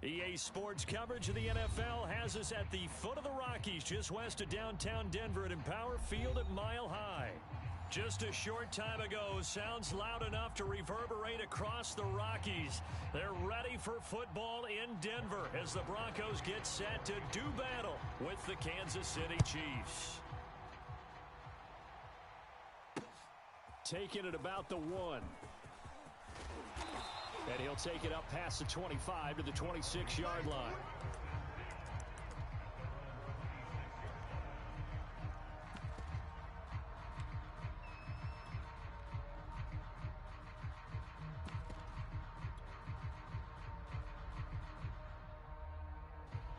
EA Sports coverage of the NFL has us at the foot of the Rockies, just west of downtown Denver at Empower Field at Mile High. Just a short time ago, sounds loud enough to reverberate across the Rockies. They're ready for football in Denver as the Broncos get set to do battle with the Kansas City Chiefs. Taking it about the 1. And he'll take it up past the 25 to the 26-yard line.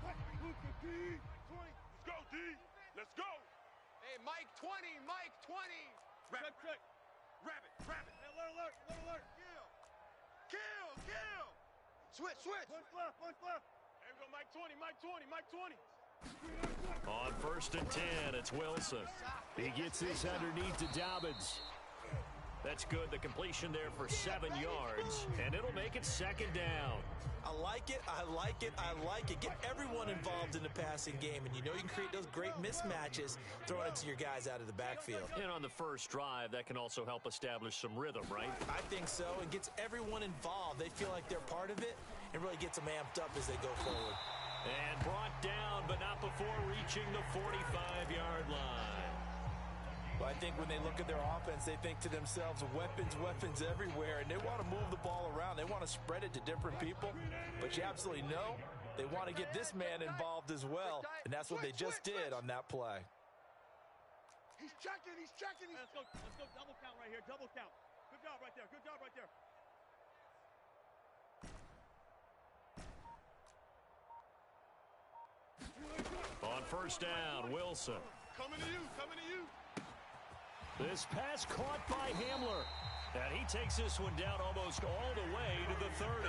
Let's go, D. Let's go. Hey, Mike 20, Mike 20. Rabbit. Hey, alert. Kill. Switch. Punch left. Hey, we go Mike 20. On 1st and 10, it's Wilson. He gets this underneath to Dobbins. That's good. The completion there for 7 yards, and it'll make it 2nd down. I like it. Get everyone involved in the passing game, and you know you can create those great mismatches throwing it to your guys out of the backfield. And on the first drive, that can also help establish some rhythm, right? I think so. It gets everyone involved. They feel like they're part of it and really gets them amped up as they go forward. And brought down, but not before reaching the 45-yard line. Well, I think when they look at their offense, they think to themselves, weapons everywhere, and they want to move the ball around. They want to spread it to different people, but you absolutely know they want to get this man involved as well, and that's what they just did on that play. He's checking. Let's go double count right here, double count. Good job right there. On 1st down, Wilson. Coming to you. This pass caught by Hamler. And he takes this one down almost all the way to the 30.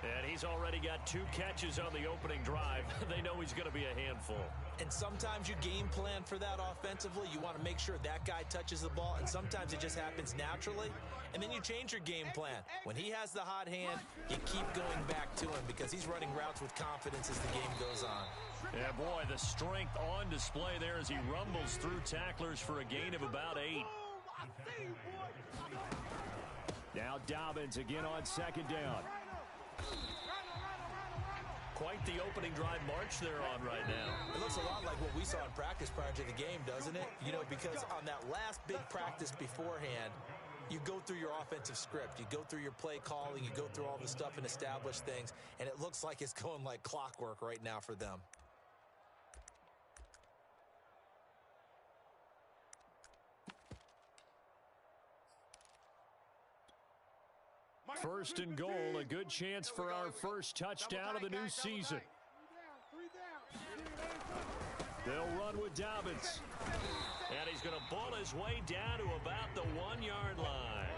And he's already got 2 catches on the opening drive. They know he's going to be a handful. And sometimes you game plan for that offensively. You want to make sure that guy touches the ball, and sometimes it just happens naturally. And then you change your game plan. When he has the hot hand, you keep going back to him because he's running routes with confidence as the game goes on. Yeah, boy, the strength on display there as he rumbles through tacklers for a gain of about 8. Now Dobbins again on 2nd down. Quite the opening drive march they're on right now. It looks a lot like what we saw in practice prior to the game, doesn't it? You know, because on that last big practice beforehand, you go through your offensive script. You go through your play calling. You go through all the stuff and establish things. And it looks like it's going like clockwork right now for them. 1st and goal, a good chance for our first touchdown of the new season. They'll run with Dobbins. And he's going to ball his way down to about the 1-yard line.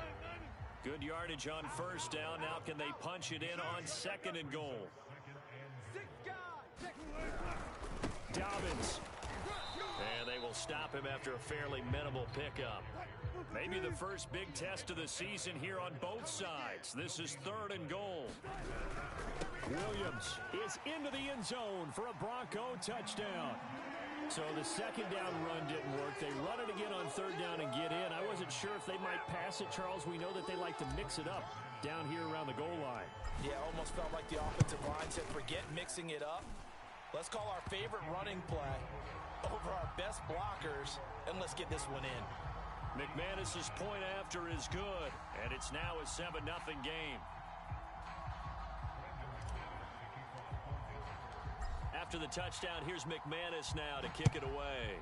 Good yardage on 1st down. Now can they punch it in on 2nd and goal? Dobbins. And they will stop him after a fairly minimal pickup. Maybe the first big test of the season here on both sides. This is 3rd and goal. Williams is into the end zone for a Bronco touchdown. So the 2nd down run didn't work. They run it again on 3rd down and get in. I wasn't sure if they might pass it, Charles. We know that they like to mix it up down here around the goal line. Yeah, almost felt like the offensive line said, forget mixing it up. Let's call our favorite running play over our best blockers, and let's get this one in. McManus's point after is good, and it's now a 7-0 game. After the touchdown, here's McManus now to kick it away.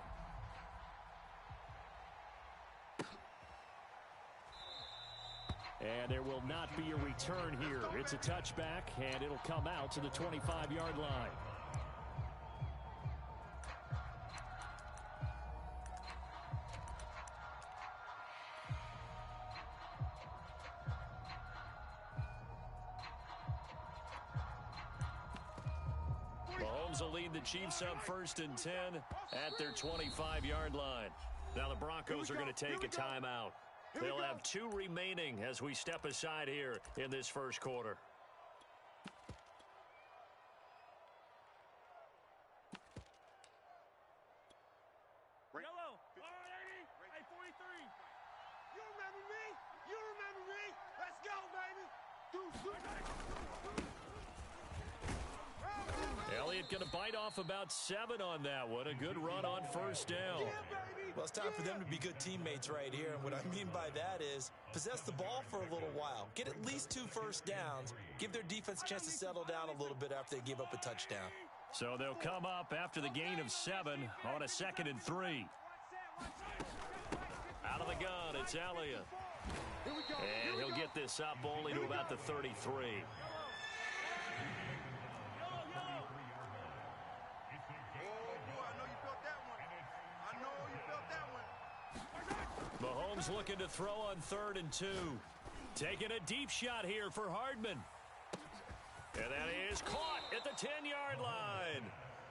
And there will not be a return here. It's a touchback, and it'll come out to the 25-yard line. Mahomes will lead the Chiefs up 1st and 10 at their 25-yard line. Now the Broncos are going to take a timeout. They'll have 2 remaining as we step aside here in this first quarter. remember me? You remember me? Let's go, baby. Elliott going to bite off about 7 on that one. A good run on first down. Well, it's time for them to be good teammates right here. And what I mean by that is possess the ball for a little while. Get at least 2 first downs. Give their defense a chance to settle down a little bit after they give up a touchdown. So they'll come up after the gain of 7 on a 2nd and 3. Out of the gun, it's Elliott. And he'll get this up only to about the 33. Mahomes looking to throw on 3rd and 2. Taking a deep shot here for Hardman. And that is caught at the 10-yard line.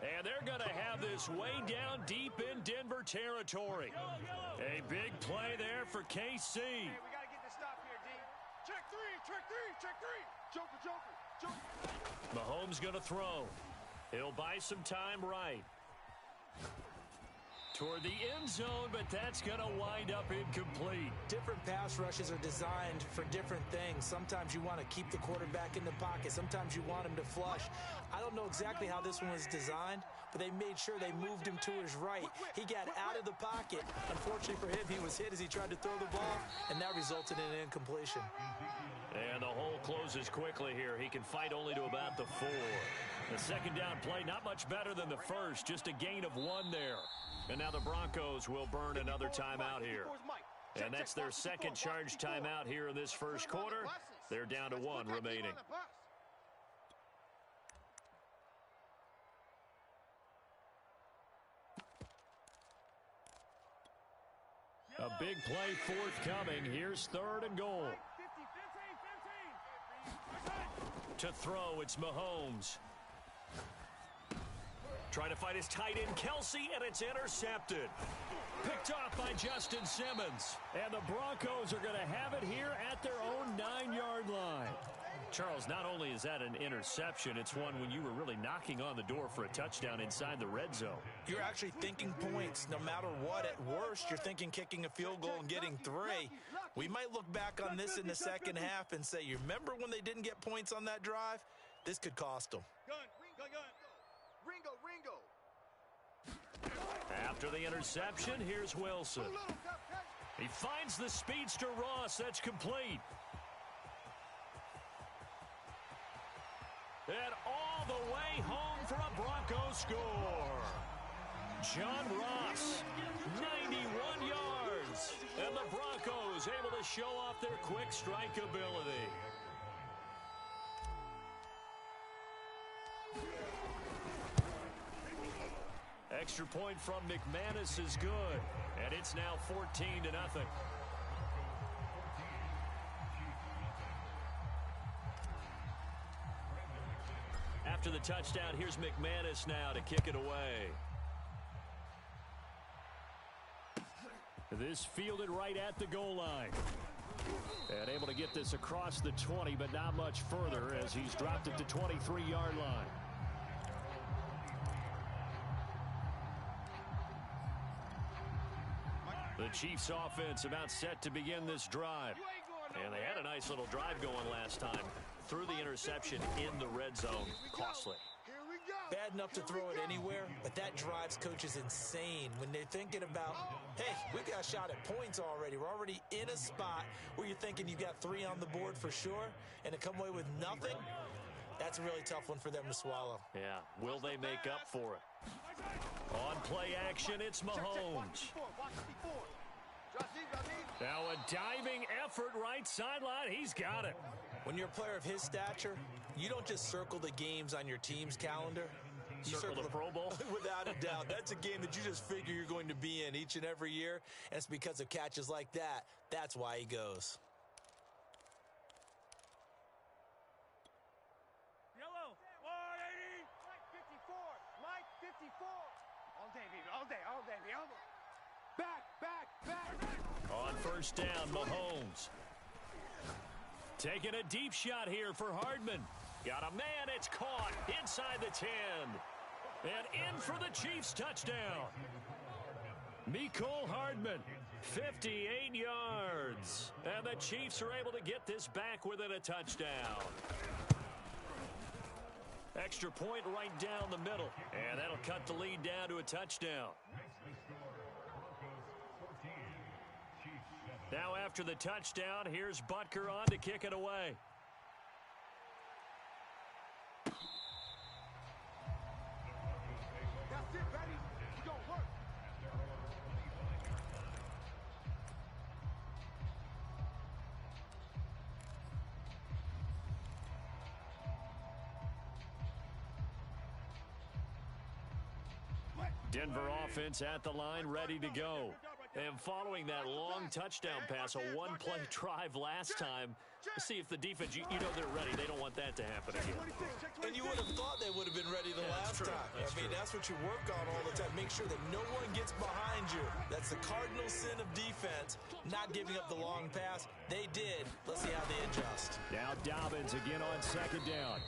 And they're going to have this way down deep in Denver territory. A big play there for KC. Hey, we got to get this stop here, D. Check 3, check 3, check 3. Joker. Mahomes going to throw. He'll buy some time right. Toward the end zone, but that's going to wind up incomplete. Different pass rushes are designed for different things. Sometimes you want to keep the quarterback in the pocket. Sometimes you want him to flush. I don't know exactly how this one was designed, but they made sure they moved him to his right. He got out of the pocket. Unfortunately for him, he was hit as he tried to throw the ball, and that resulted in an incompletion. And the hole closes quickly here. He can fight only to about the 4. The second down play, not much better than the first, just a gain of 1 there. And now the Broncos will burn another timeout here. And that's their second charge timeout here in this first quarter. They're down to 1 remaining. A big play forthcoming. Here's 3rd and goal. To throw, it's Mahomes. Trying to fight his tight end, Kelsey, and it's intercepted. Picked off by Justin Simmons. And the Broncos are going to have it here at their own 9-yard line. Charles, not only is that an interception, it's one when you were really knocking on the door for a touchdown inside the red zone. You're actually thinking points no matter what. At worst, you're thinking kicking a field goal and getting 3. We might look back on this in the second half and say, you remember when they didn't get points on that drive? This could cost them. Gun. Ringo. After the interception, here's Wilson. He finds the speedster Ross. That's complete. And all the way home for a Broncos score. John Ross, 91 yards. And the Broncos able to show off their quick strike ability. Extra point from McManus is good. And it's now 14-0. After the touchdown, here's McManus now to kick it away. This fielded right at the goal line. And able to get this across the 20, but not much further as he's dropped it to 23-yard line. The Chiefs offense about set to begin this drive. And they had a nice little drive going last time. Threw the interception in the red zone. Costly. Bad enough to throw it anywhere, but that drives coaches insane when they're thinking about, hey, we got a shot at points already. We're already in a spot where you're thinking you got 3 on the board for sure, and to come away with nothing, that's a really tough one for them to swallow. Yeah, will they make up for it? On play action, it's Mahomes. Now a diving effort right sideline. He's got it. When you're a player of his stature, you don't just circle the games on your team's calendar. You circle the Pro Bowl? Without a doubt. That's a game that you just figure you're going to be in each and every year. And it's because of catches like that. That's why he goes. Yellow. 180. Mike 54. All day, baby. All day. Back. On first down, Mahomes. Taking a deep shot here for Hardman. Got a man, it's caught inside the 10. And in for the Chiefs touchdown. Mecole Hardman, 58 yards. And the Chiefs are able to get this back within a touchdown. Extra point right down the middle. And that'll cut the lead down to a touchdown. Now after the touchdown, here's Butker on to kick it away. That's it, baby. We gonna work. Denver offense at the line, ready to go. And following that long touchdown pass, a one-play drive last time, see if the defense, you know they're ready. They don't want that to happen again. And you would have thought they would have been ready the last time. That's what you work on all the time. Make sure that no one gets behind you. That's the cardinal sin of defense, not giving up the long pass. They did. Let's see how they adjust. Now Dobbins again on second down.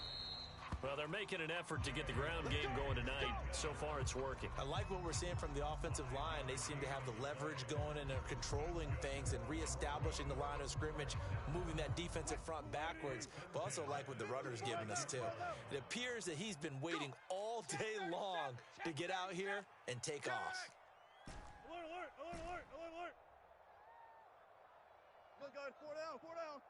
Well, they're making an effort to get the ground game going tonight. So far, it's working. I like what we're seeing from the offensive line. They seem to have the leverage going, and they're controlling things and reestablishing the line of scrimmage, moving that defensive front backwards. But also like what the runner's giving us, too. It appears that he's been waiting all day long to get out here and take off. Alert, alert, alert, alert, alert, alert. Look, guys, 4 down, 4 down.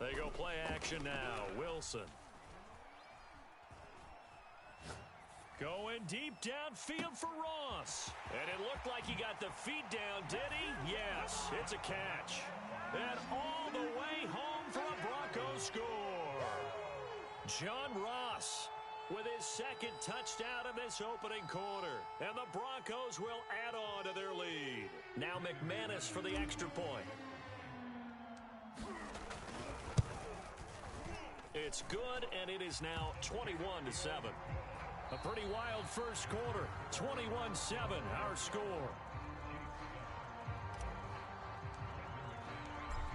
They go play action now. Wilson. Going deep downfield for Ross. And it looked like he got the feet down, did he? Yes, it's a catch. And all the way home for a Broncos score. John Ross with his second touchdown in this opening quarter. And the Broncos will add on to their lead. Now McManus for the extra point. It's good, and it is now 21-7. A pretty wild first quarter. 21-7, our score.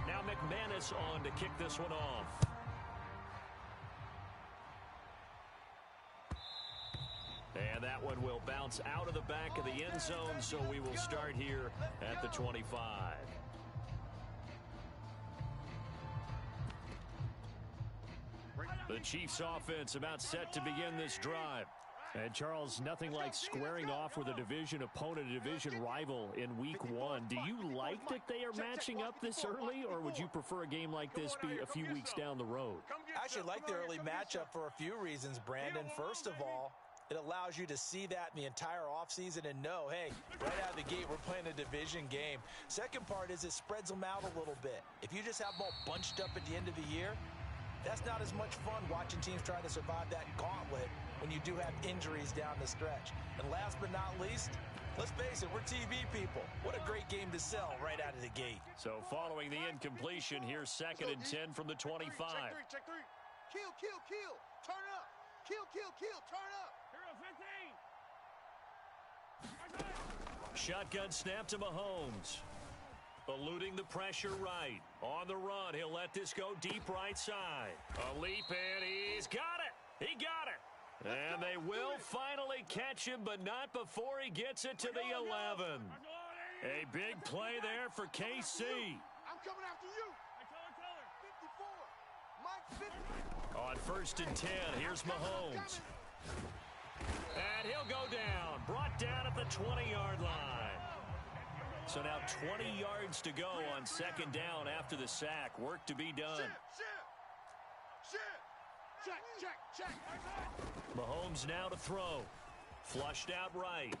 Now McManus on to kick this one off. And that one will bounce out of the back of the end zone, so we will start here at the 25. The Chiefs offense about set to begin this drive. And Charles, nothing like squaring off with a division opponent, a division rival in week one. Do you like that they are matching up this early, or would you prefer a game like this be a few weeks down the road? I actually like the early matchup for a few reasons, Brandon. First of all, it allows you to see that in the entire offseason and know, hey, right out of the gate, we're playing a division game. Second part is it spreads them out a little bit. If you just have them all bunched up at the end of the year, that's not as much fun watching teams try to survive that gauntlet when you do have injuries down the stretch. And last but not least, let's face it, we're TV people. What a great game to sell right out of the gate. So following the incompletion, here's 2nd and 10 from the 25. Check three. Kill, kill, kill. Turn up. Kill, kill, kill. Turn up. Here, 15. Shotgun snap to Mahomes. Eluding the pressure right. On the run, he'll let this go deep right side. A leap in, he's got it. He got it. And they will finally catch him, but not before he gets it to the 11. A big play there for KC. I'm coming after you. Tell her. 54. Mike 50. On 1st and 10, here's Mahomes. And he'll go down. Brought down at the 20-yard line. So now 20 yards to go on 2nd down after the sack. Work to be done. Check. Mahomes now to throw. Flushed out right.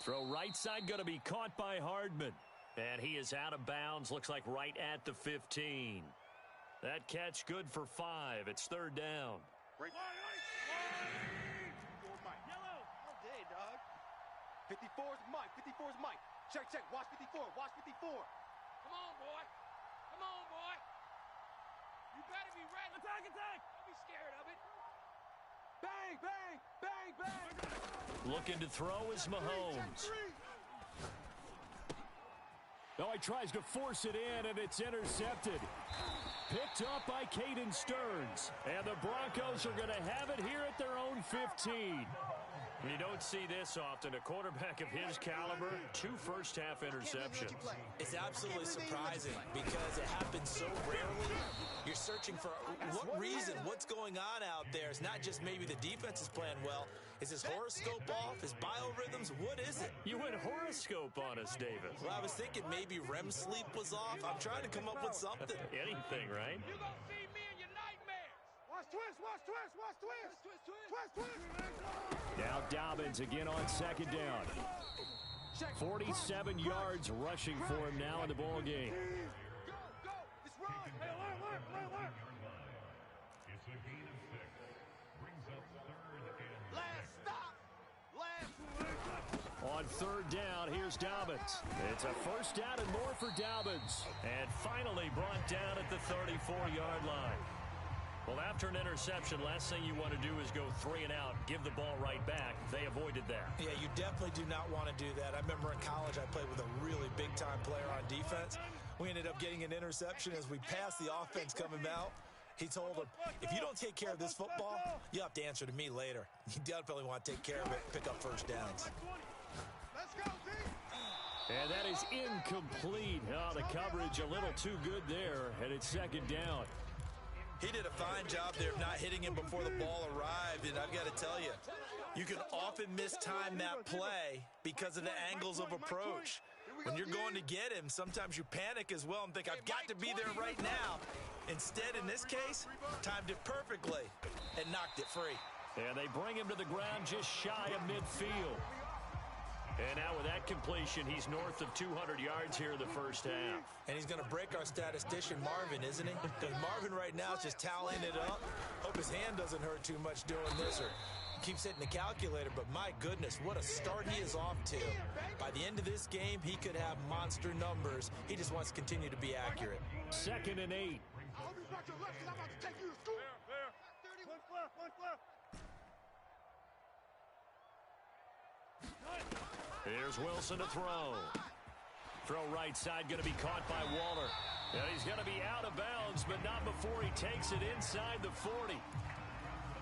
Throw right side going to be caught by Hardman. And he is out of bounds. Looks like right at the 15. That catch good for 5. It's 3rd down. Right. Yellow. All day, dog. 54's Mike. 54's Mike. Check. Watch 54. Watch 54. Come on, boy. You better be ready. Attack. Don't be scared of it. Bang. Looking to throw is Mahomes. No, he tries to force it in, and it's intercepted. Picked up by Caden Stearns. And the Broncos are going to have it here at their own 15. You don't see this often. A quarterback of his caliber, 2 first-half interceptions. It's absolutely surprising because it happens so rarely. You're searching for what reason, what's going on out there. It's not just maybe the defense is playing well. Is his horoscope off? His biorhythms? What is it? You went horoscope on us, David. Well, I was thinking maybe REM sleep was off. I'm trying to come up with something. Anything, right? You gonna see me in your nightmares. Watch twist, watch twist, watch twist. Twist, twist. Now Dobbins again on second down. 47 yards rushing for him now in the ball game. Go, go. It's run. Hey, alert. It's a gain of 6. Brings up 3rd and Last stop. Last. On third down, here's Dobbins. It's a first down and more for Dobbins. And finally brought down at the 34-yard line. Well, after an interception, last thing you want to do is go 3 and out, give the ball right back. They avoided that. Yeah, you definitely do not want to do that. I remember in college I played with a really big-time player on defense. We ended up getting an interception as we passed the offense coming out. He told him, if you don't take care of this football, you have to answer to me later. You definitely want to take care of it, pick up first downs. Let's go, D. And that is incomplete. Oh, the coverage a little too good there, and it's second down. He did a fine job there of not hitting him before the ball arrived, and I've got to tell you, you can often mistime that play because of the angles of approach. When you're going to get him, sometimes you panic as well and think, I've got to be there right now. Instead, in this case, timed it perfectly and knocked it free. And they bring him to the ground just shy of midfield. And now with that completion, he's north of 200 yards here in the first half. And he's going to break our statistician, Marvin, isn't he? Because Marvin right now is just tallying it up. Hope his hand doesn't hurt too much doing this or keeps hitting the calculator. But my goodness, what a start he is off to. By the end of this game, he could have monster numbers. He just wants to continue to be accurate. 2nd and 8. I hope you watch your left, because I'm about to take you to school. There. One left. Here's Wilson to throw. Throw right side, going to be caught by Waller. And he's going to be out of bounds, but not before he takes it inside the 40.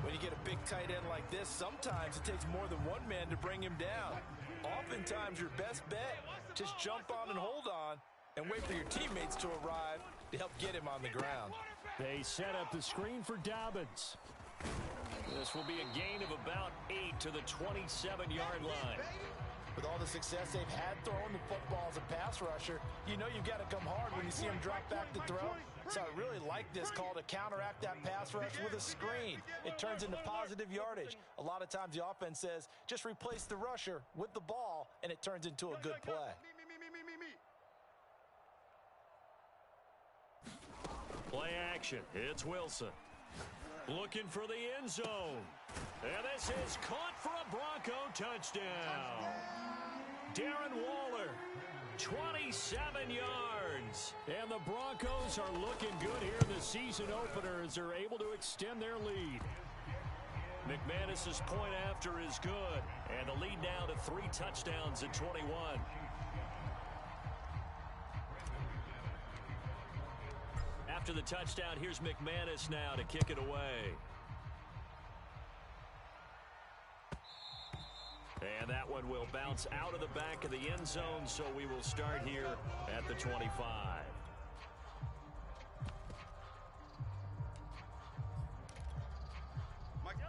When you get a big tight end like this, sometimes it takes more than one man to bring him down. Oftentimes, your best bet, just jump on and hold on and wait for your teammates to arrive to help get him on the ground. They set up the screen for Dobbins. This will be a gain of about 8 to the 27-yard line. With all the success they've had throwing the football as a pass rusher, you know you've got to come hard when you see him drop back to throw. So I really like this call to counteract that pass rush with a screen. It turns into positive yardage. A lot of times the offense says, just replace the rusher with the ball, and it turns into a good play. Play action. It's Wilson. Looking for the end zone. And this is caught for a Bronco touchdown. Darren Waller, 27 yards. And the Broncos are looking good here in the season opener as they're able to extend their lead. McManus's point after is good. And the lead now to 3 touchdowns at 21. After the touchdown, here's McManus now to kick it away. And that one will bounce out of the back of the end zone, so we will start here at the 25.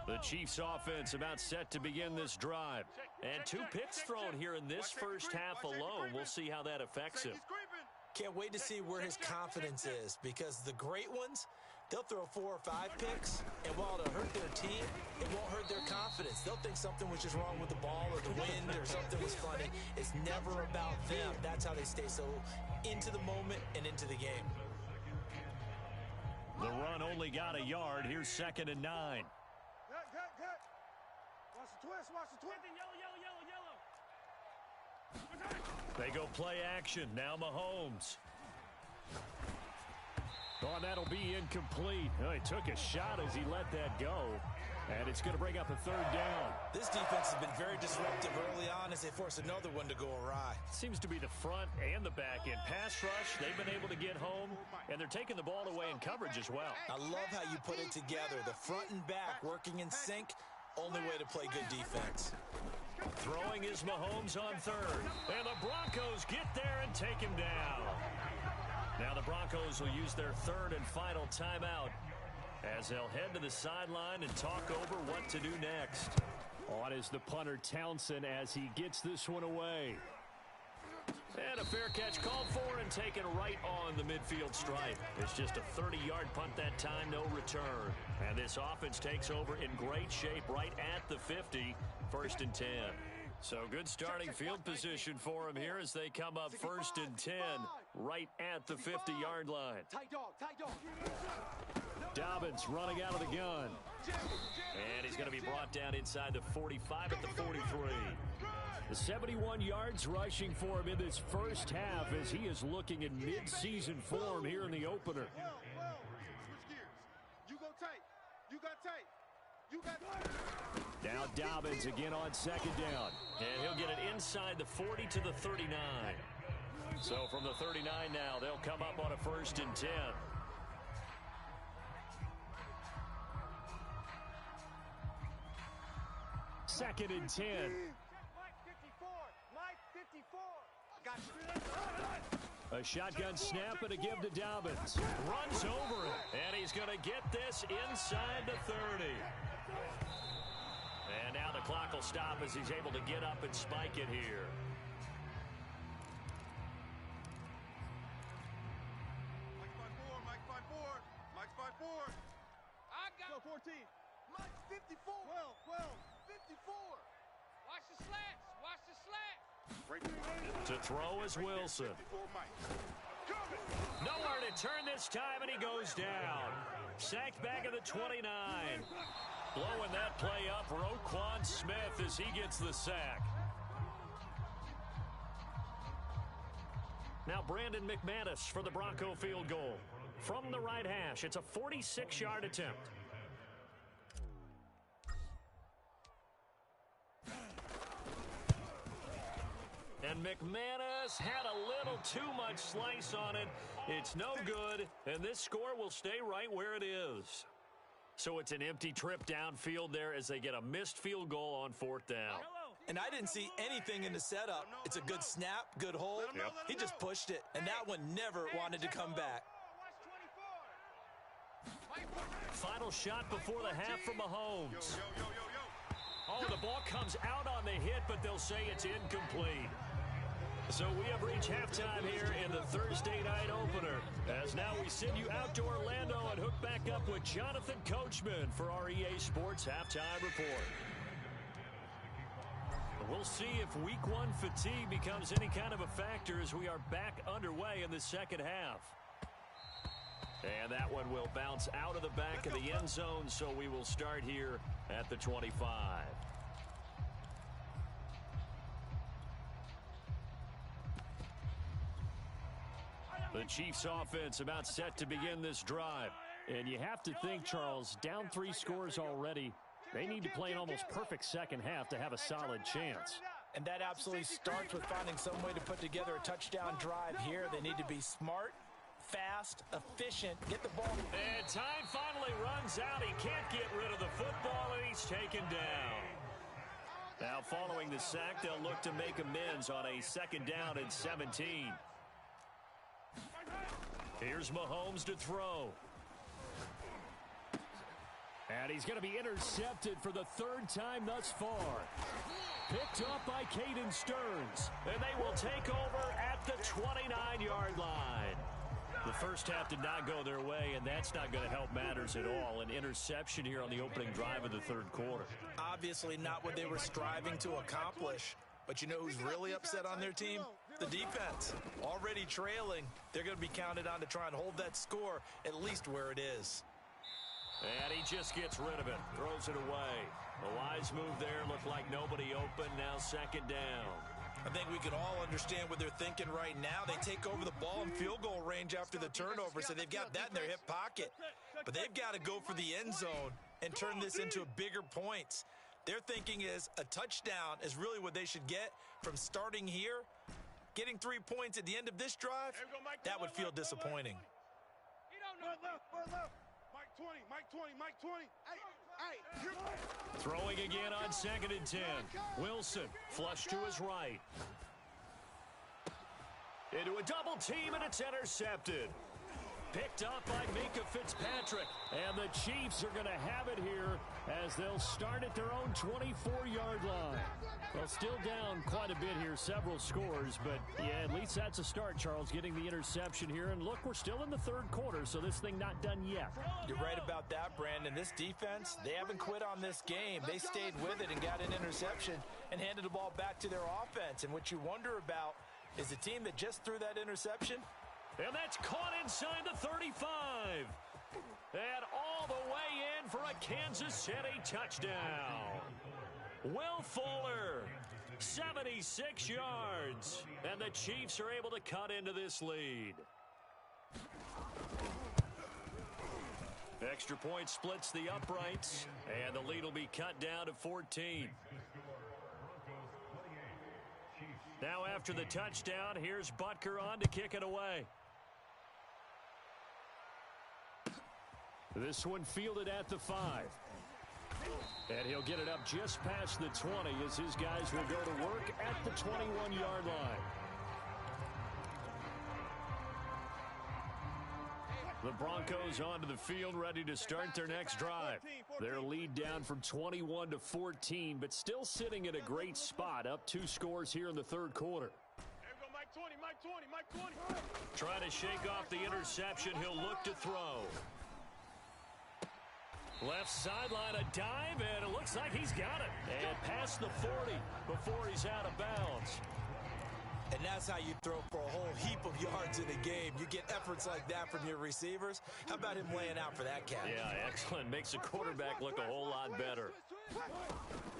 The Chiefs offense about set to begin this drive. And 2 picks thrown here in this first half alone. We'll see how that affects him. Can't wait to see where his confidence is, because the great ones, they'll throw 4 or 5 picks, and while it'll hurt their team, it won't hurt their confidence. They'll think something was just wrong with the ball or the wind or something was funny. It's never about them. That's how they stay so into the moment and into the game. The run only got a yard. Here's 2nd and 9. Cut. Watch the twist. Yellow. They go play action. Now Mahomes. Oh, that'll be incomplete. Oh, he took a shot as he let that go. And it's going to bring up a 3rd down. This defense has been very disruptive early on as they force another one to go awry. Seems to be the front and the back end. Pass rush, they've been able to get home, and they're taking the ball away in coverage as well. I love how you put it together. The front and back working in sync. Only way to play good defense. Throwing is Mahomes on third. And the Broncos get there and take him down. Now the Broncos will use their third and final timeout as they'll head to the sideline and talk over what to do next. On is the punter Townsend as he gets this one away. And a fair catch called for and taken right on the midfield stripe. It's just a 30-yard punt that time, no return. And this offense takes over in great shape right at the 50, 1st and 10. So good starting field position for them here as they come up 1st and 10 right at the 50-yard line. Tight dog. Dobbins running out of the gun. And he's going to be brought down inside the 45 at the 43. The 71 yards rushing for him in this first half as he is looking in mid-season form here in the opener. Well. Switch gears. You go tight. You got tight. You got tight. Now Dobbins again on 2nd down. And he'll get it inside the 40 to the 39. So from the 39 now, they'll come up on a 1st and 10. Second and 10. Mike 54. Mike 54. Got you. A shotgun snap and a give to Dobbins. Runs over it. And he's going to get this inside the 30. And now the clock will stop as he's able to get up and spike it here. Mike 54. Mike 54. I got 14. Mike 54. 12. 54. Watch the slats. Watch the slats. To throw is Wilson. Nowhere to turn this time, and he goes down. Sacked back at the 29. Blowing that play up, Roquan Smith as he gets the sack. Now Brandon McManus for the Bronco field goal. From the right hash, it's a 46-yard attempt. And McManus had a little too much slice on it. It's no good, and this score will stay right where it is. So it's an empty trip downfield there as they get a missed field goal on 4th down. And I didn't see anything in the setup. It's a good snap, good hold. He just pushed it, and that one never wanted to come back. Final shot before the half from Mahomes. Oh, the ball comes out on the hit, but they'll say it's incomplete. So we have reached halftime here in the Thursday night opener. As now we send you out to Orlando and hook back up with Jonathan Coachman for our EA Sports Halftime Report. We'll see if Week 1 fatigue becomes any kind of a factor as we are back underway in the second half. And that one will bounce out of the back of the end zone, so we will start here at the 25. The Chiefs offense about set to begin this drive. And you have to think, Charles, down 3 scores already. They need to play an almost perfect second half to have a solid chance. And that absolutely starts with finding some way to put together a touchdown drive here. They need to be smart, fast, efficient, get the ball. And time finally runs out. He can't get rid of the football, and he's taken down. Now following the sack, they'll look to make amends on a 2nd down and 17. Here's Mahomes to throw. And he's going to be intercepted for the 3rd time thus far. Picked up by Caden Stearns. And they will take over at the 29-yard line. The first half did not go their way, and that's not going to help matters at all. An interception here on the opening drive of the 3rd quarter. Obviously not what they were striving to accomplish. But you know who's really upset on their team? The defense. Already trailing. They're going to be counted on to try and hold that score at least where it is. And he just gets rid of it. Throws it away. A wise move there. Looked like nobody open. Now 2nd down. I think we can all understand what they're thinking right now. They take over the ball in field goal range after the turnover, so they've got that in their hip pocket. But they've got to go for the end zone and turn this into bigger points. Their thinking is a touchdown is really what they should get from starting here. Getting 3 points at the end of this drive, that would feel disappointing. Mike 20. Mike 20. Mike 20. Hey, Throwing again on 2nd and 10. Wilson, flush to his right. Into a double team, and it's intercepted. Picked up by Minkah Fitzpatrick. And the Chiefs are going to have it here as they'll start at their own 24-yard line. Well, still down quite a bit here, several scores. But, yeah, at least that's a start, Charles, getting the interception here. And, look, we're still in the third quarter, so this thing not done yet. You're right about that, Brandon. This defense, they haven't quit on this game. They stayed with it and got an interception and handed the ball back to their offense. And what you wonder about is the team that just threw that interception. And that's caught inside the 35. And all the way in for a Kansas City touchdown. Will Fuller, 76 yards. And the Chiefs are able to cut into this lead. Extra point splits the uprights. And the lead will be cut down to 14. Now after the touchdown, here's Butker on to kick it away. This one fielded at the 5. And he'll get it up just past the 20 as his guys will go to work at the 21-yard line. The Broncos onto the field ready to start their next drive. Their lead down from 21 to 14, but still sitting at a great spot, up 2 scores here in the third quarter. Mike 20, Mike 20, Mike 20. Trying to shake off the interception, he'll look to throw. Left sideline, a dive, and it looks like he's got it. And past the 40 before he's out of bounds. And that's how you throw for a whole heap of yards in a game. You get efforts like that from your receivers. How about him laying out for that catch? Yeah, excellent. Makes the quarterback look a whole lot better.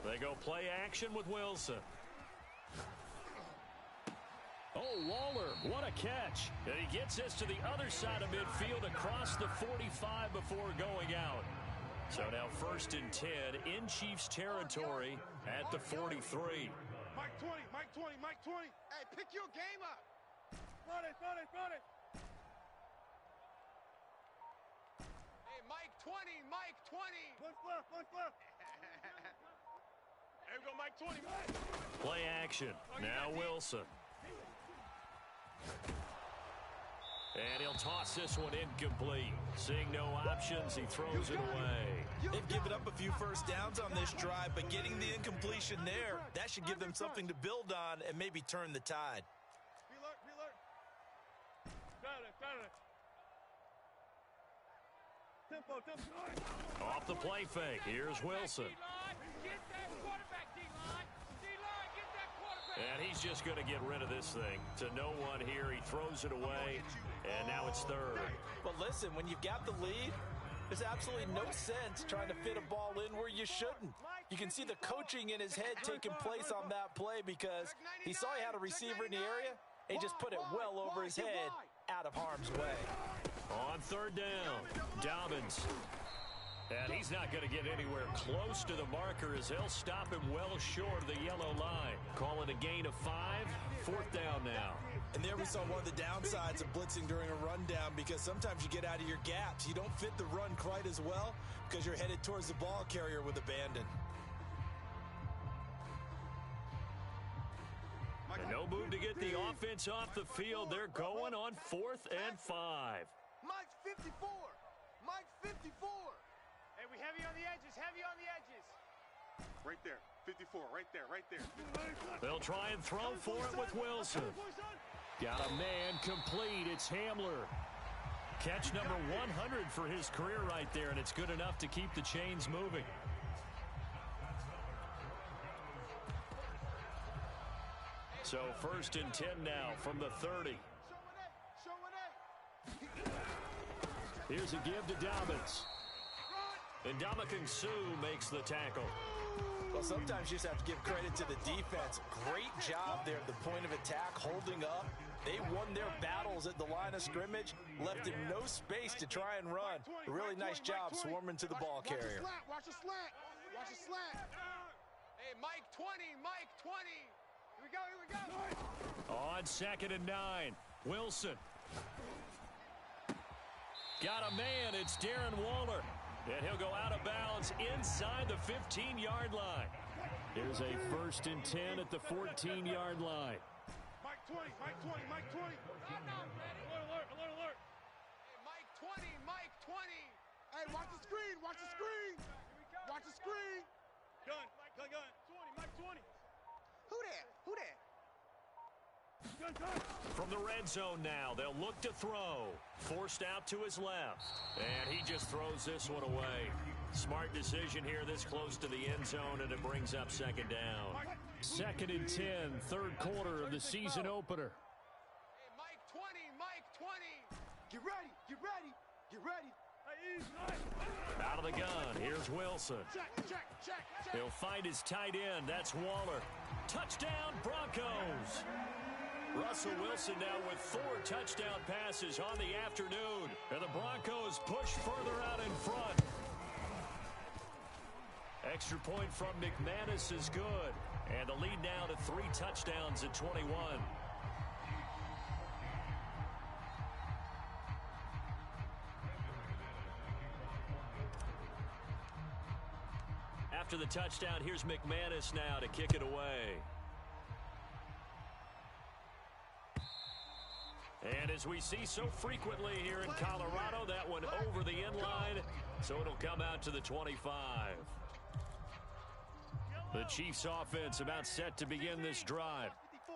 They go play action with Wilson. Oh, Waller, what a catch. And he gets this to the other side of midfield across the 45 before going out. So now 1st and 10 in Chiefs territory at the 43. Mike 20, Mike 20, Mike 20. Hey, pick your game up. Run it, run it, run it. Hey, Mike 20, Mike 20. Push left, push left. There we go, Mike 20, Mike. Play action. Now Wilson. And he'll toss this one incomplete. Seeing no options, he throws it away. They've given up a few first downs on this drive, but getting the incompletion there, that should give them something to build on and maybe turn the tide. Be alert, be alert. Got it. Tempo, tempo. Off the play fake. Here's Wilson. Get that quarterback, D-line. D-line, get that quarterback. And he's just going to get rid of this thing. To no one here. He throws it away, and now it's 3rd. But listen, when you've got the lead, there's absolutely no sense trying to fit a ball in where you shouldn't. You can see the coaching in his head taking place on that play because he saw he had a receiver in the area, and he just put it well over his head out of harm's way. On 3rd down, Dobbins. And he's not going to get anywhere close to the marker as they'll stop him well short of the yellow line. Call it a gain of 5, 4th down now. And there we saw one of the downsides of blitzing during a rundown because sometimes you get out of your gaps. You don't fit the run quite as well because you're headed towards the ball carrier with abandon. And no move to get the offense off the field. They're going on 4th and 5. Mike's 54. Mike's 54. Hey, we heavy on the edges, heavy on the edges. Right there, 54, right there, right there. They'll try and throw for it with Wilson. Got a man complete. It's Hamler. Catch number 100 for his career right there, and it's good enough to keep the chains moving. So 1st and 10 now from the 30. Here's a give to Dobbins. And Ndamukong Suh makes the tackle. Well, sometimes you just have to give credit to the defense. Great job there at the point of attack, holding up. They won their battles at the line of scrimmage, left him no space to try and run. A really nice job swarming to the ball carrier. Watch the slant. Watch the slant. Hey, Mike 20, Mike 20. Here we go, here we go. On 2nd and 9, Wilson. Got a man, it's Darren Waller. And he'll go out of bounds inside the 15-yard line. Here's a 1st and 10 at the 14-yard line. Mike 20, Mike 20, Mike 20. Alert, alert, alert. Hey, Mike 20, Mike 20. Hey, watch the screen, watch the screen. Watch the screen. Gun, gun, gun. 20, Mike 20. Who that? Who that? Gun, gun. From the red zone now, they'll look to throw. Forced out to his left. And he just throws this one away. Smart decision here this close to the end zone, and it brings up 2nd down. 2nd and 10, 3rd quarter of the season opener. Hey, Mike 20, Mike 20. Get ready, get ready, get ready. Hey, easy, nice. Out of the gun, here's Wilson. Check, check, check, check. He'll find his tight end. That's Waller. Touchdown, Broncos. Russell Wilson now with 4 touchdown passes on the afternoon. And the Broncos push further out in front. Extra point from McManus is good. And the lead now to 3 touchdowns at 21. After the touchdown, here's McManus now to kick it away. And as we see so frequently here in Colorado, that one over the end line, so it'll come out to the 25. The Chiefs offense about set to begin this drive.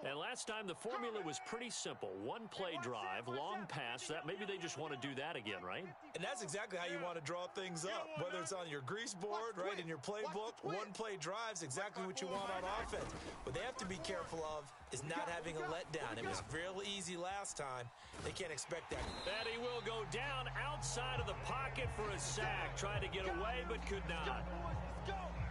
And last time the formula was pretty simple. 1-play drive, long pass. That maybe they just want to do that again, right? And that's exactly how you want to draw things up. Whether it's on your grease board, right, in your playbook, 1-play drive's exactly what you want on offense. What they have to be careful of is not having a letdown. It was real easy last time. They can't expect that. And he will go down outside of the pocket for a sack. Tried to get away, but could not.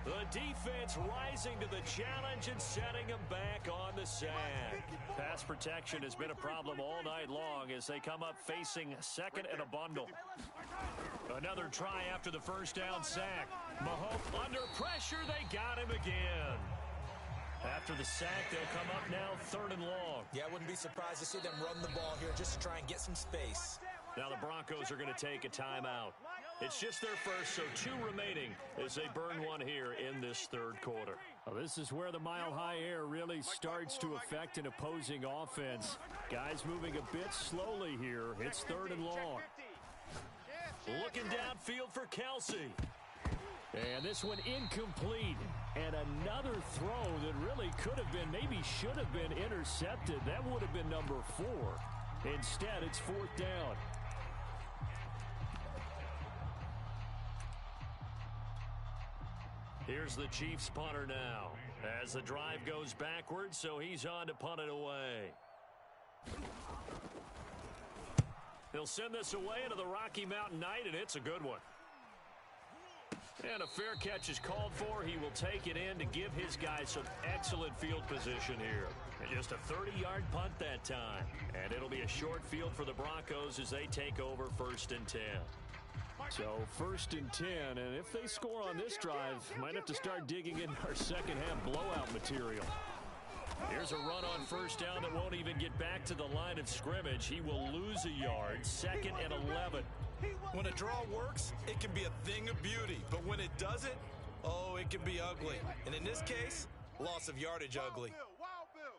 The defense rising to the challenge and setting him back on the sack. Pass protection has been a problem all night long as they come up facing 2nd and a bundle. Another try after the 1st down sack. Mahomes under pressure. They got him again. After the sack, they'll come up now 3rd and long. Yeah, I wouldn't be surprised to see them run the ball here just to try and get some space. Now the Broncos are going to take a timeout. It's just their first, so 2 remaining as they burn one here in this 3rd quarter. Well, this is where the mile-high air really starts to affect an opposing offense. Guys moving a bit slowly here. It's 3rd and long. Looking downfield for Kelsey. And this one incomplete. And another throw that really could have been, maybe should have been intercepted. That would have been number 4. Instead, it's 4th down. Here's the Chiefs punter now as the drive goes backwards, so he's on to punt it away. He'll send this away into the Rocky Mountain night, and it's a good one. And a fair catch is called for. He will take it in to give his guys some excellent field position here. And just a 30-yard punt that time. And it'll be a short field for the Broncos as they take over 1st and 10. So 1st and 10, and if they score on this drive, might have to start digging in our second-half blowout material. Here's a run on 1st down that won't even get back to the line of scrimmage. He will lose a yard, 2nd and 11. When a draw works, it can be a thing of beauty. But when it doesn't, oh, it can be ugly. And in this case, loss of yardage ugly. Wild Bill.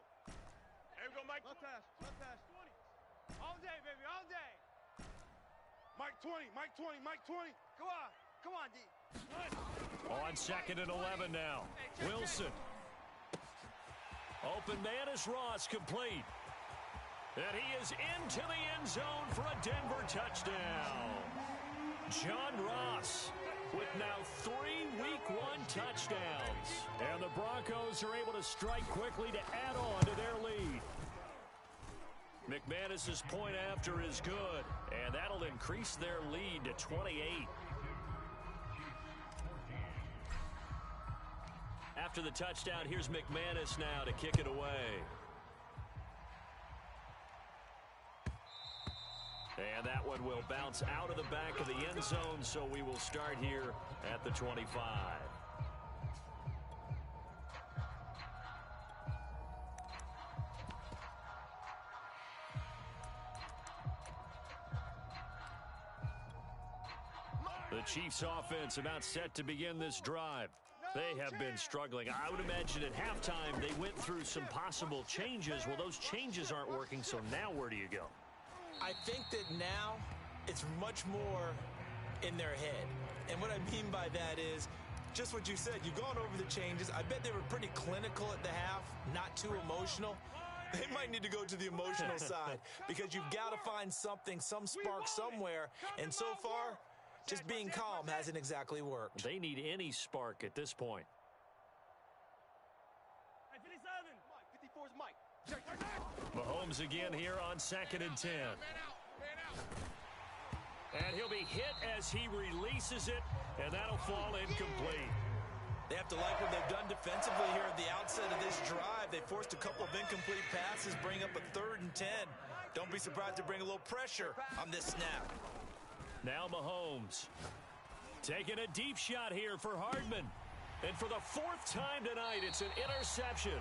Here we go, Mike. Left pass, left pass. 20. All day, baby, all day. Mike 20, Mike 20, Mike 20. Come on, D. On 2nd and 11 now. Wilson. Open man is Ross, complete. And he is into the end zone for a Denver touchdown. John Ross with now 3 Week 1 touchdowns. And the Broncos are able to strike quickly to add on to their lead. McManus's point after is good, and that'll increase their lead to 28. After the touchdown, here's McManus now to kick it away. And that one will bounce out of the back of the end zone, so we will start here at the 25. The Chiefs offense about set to begin this drive. They have been struggling. I would imagine at halftime they went through some possible changes. Well, those changes aren't working, so now where do you go? I think that now it's much more in their head. And what I mean by that is just what you said. You've gone over the changes. I bet they were pretty clinical at the half, not too emotional. They might need to go to the emotional side because you've got to find something, some spark somewhere. And so far, just being calm hasn't exactly worked. They need any spark at this point. Hey, 57. Mike, 54 is Mike. Mahomes again here on 2nd and 10. And he'll be hit as he releases it, and that'll fall incomplete. They have to like what they've done defensively here at the outset of this drive. They forced a couple of incomplete passes, bring up a 3rd and 10. Don't be surprised to bring a little pressure on this snap. Now Mahomes taking a deep shot here for Hardman. And for the 4th time tonight, it's an interception.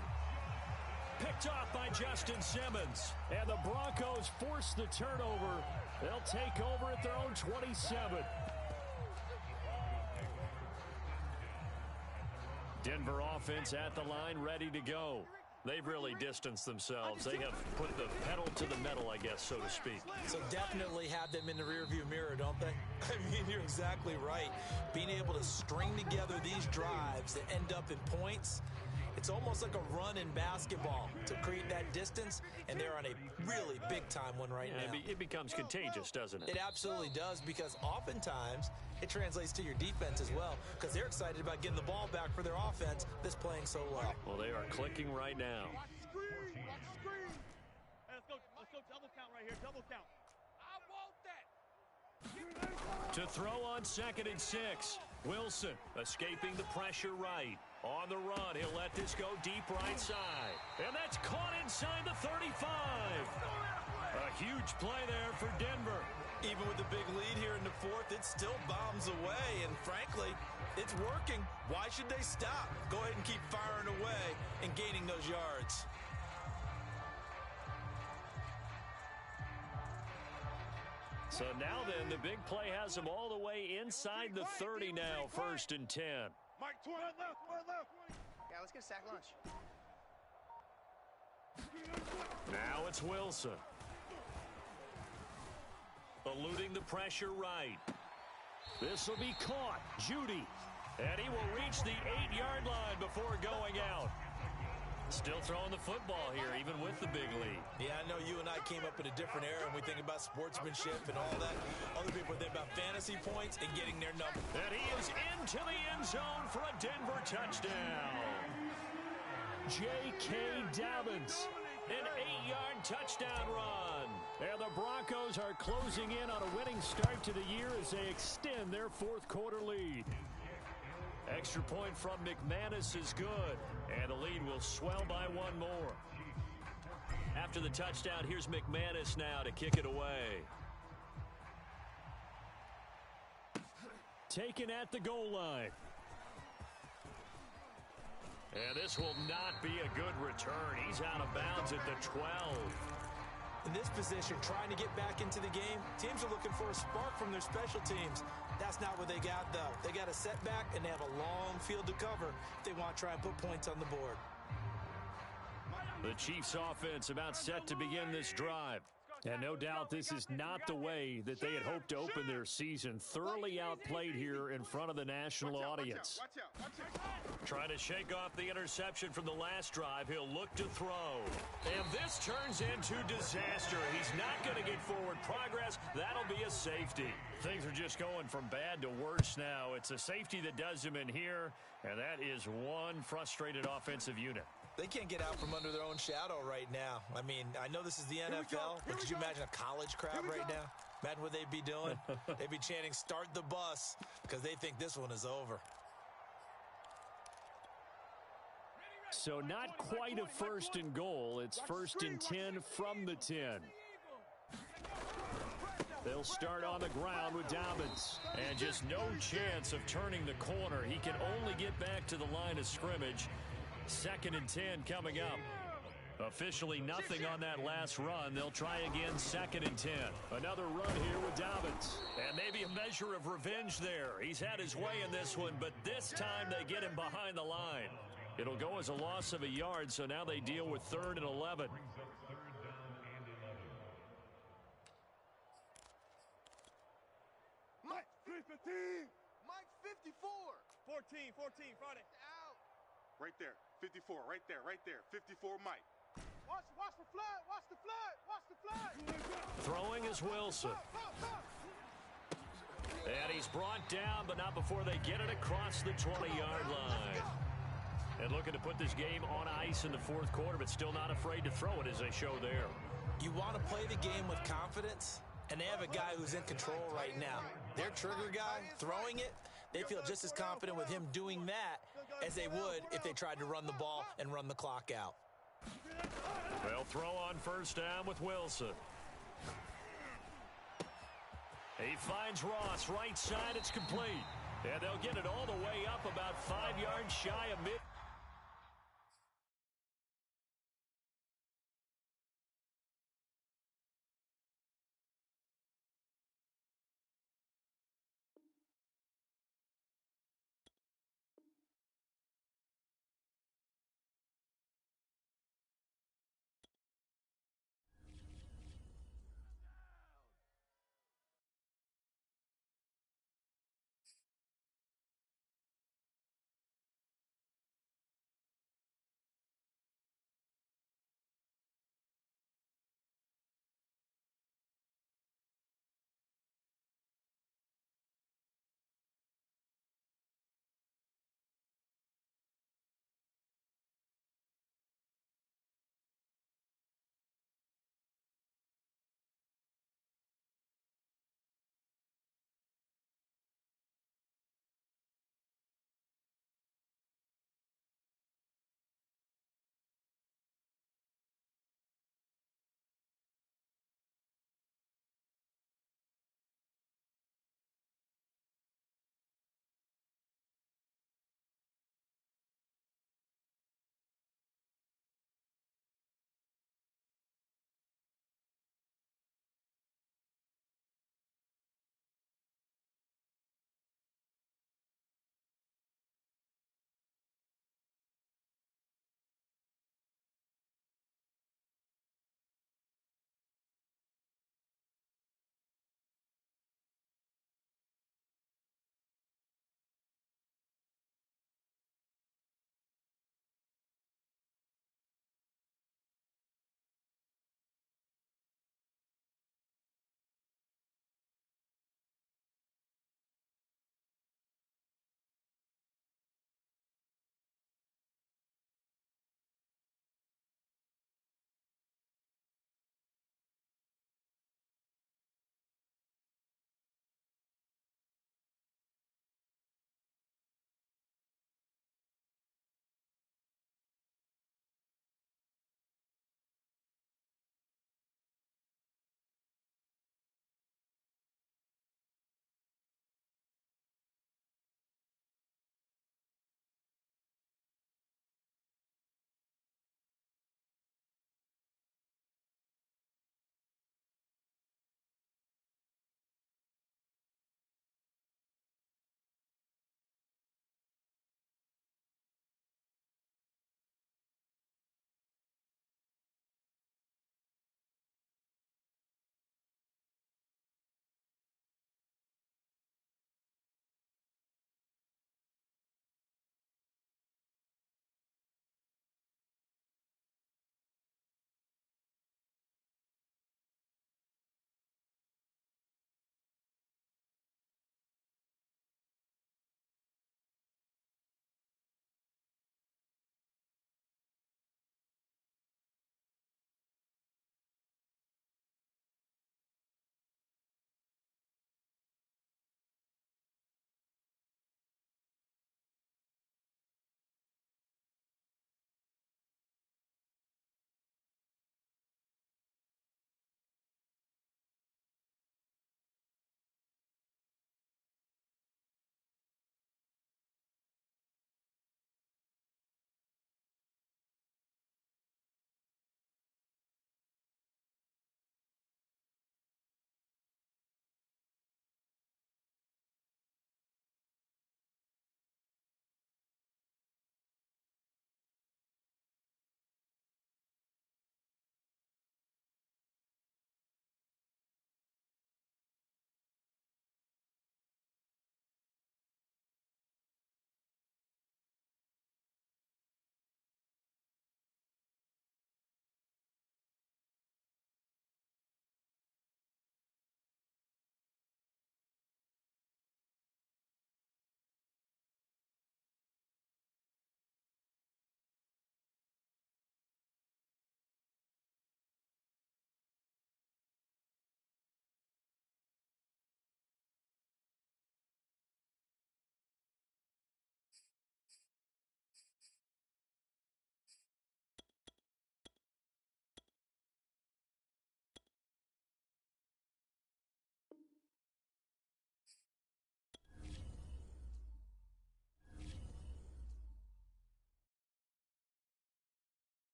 Picked off by Justin Simmons. And the Broncos force the turnover. They'll take over at their own 27. Denver offense at the line, ready to go. They've really distanced themselves. They have put the pedal to the metal, I guess, so to speak. So definitely have them in the rearview mirror, don't they? I mean, you're exactly right. Being able to string together these drives that end up in points, it's almost like a run in basketball to create that distance, and they're on a really big-time one right now. It becomes contagious, doesn't it? It absolutely does, because oftentimes it translates to your defense as well, because they're excited about getting the ball back for their offense that's playing so well. Well, they are clicking right now. Screen. Hey, let's go double count right here. Double count. I want that. To throw on 2nd and 6. Wilson escaping the pressure right. On the run, he'll let this go deep right side. And that's caught inside the 35. A huge play there for Denver. Even with the big lead here in the 4th, it still bombs away. And frankly, it's working. Why should they stop? Go ahead and keep firing away and gaining those yards. So now then, the big play has them all the way inside the 30 now, 1st and 10. Mike, 20. Left. Yeah, let's get a sack lunch. Now it's Wilson. Eluding the pressure right. This will be caught. Judy. And he will reach the 8-yard line before going out. Still throwing the football here, even with the big lead. Yeah, I know you and I came up in a different era, and we think about sportsmanship and all that. Other people think about fantasy points and getting their number. And he is into the end zone for a Denver touchdown. J.K. Dobbins, an 8-yard touchdown run. And the Broncos are closing in on a winning start to the year as they extend their 4th quarter lead. Extra point from McManus is good, and the lead will swell by 1 more. After the touchdown, here's McManus now to kick it away. Taken at the goal line. And this will not be a good return. He's out of bounds at the 12. In this position, trying to get back into the game, teams are looking for a spark from their special teams. That's not what they got, though. They got a setback, and they have a long field to cover if they want to try and put points on the board. The Chiefs offense about set to begin this drive. And no doubt this is not the way that they had hoped to open their season. Thoroughly outplayed here in front of the national audience. Trying to shake off the interception from the last drive. He'll look to throw. And this turns into disaster. He's not going to get forward progress. That'll be a safety. Things are just going from bad to worse now. It's a safety that does him in here, and that is one frustrated offensive unit. They can't get out from under their own shadow right now. I mean, I know this is the NFL, but could you imagine a college crowd right now? Imagine what they'd be doing. They'd be chanting, "Start the bus," because they think this one is over. So not quite a 1st and goal. It's 1st and 10 from the 10. They'll start on the ground with Dobbins. And just no chance of turning the corner. He can only get back to the line of scrimmage. 2nd and 10 coming up. Officially nothing on that last run. They'll try again 2nd and 10. Another run here with Dobbins. And maybe a measure of revenge there. He's had his way in this one, but this time they get him behind the line. It'll go as a loss of a yard, so now they deal with 3rd and 11. Mike 315. Mike 54. 14, Friday. Out. Right there. 54. Right there. 54 Mike. Watch the flood. Watch the flood. Throwing is Wilson. And he's brought down, but not before they get it across the 20-yard line. And looking to put this game on ice in the 4th quarter, but still not afraid to throw it as they show there. You want to play the game with confidence, and they have a guy who's in control right now. Their trigger guy, throwing it, they feel just as confident with him doing that as they would if they tried to run the ball and run the clock out. They'll throw on 1st down with Wilson. He finds Ross, right side, it's complete. And they'll get it all the way up about 5 yards shy of midfield.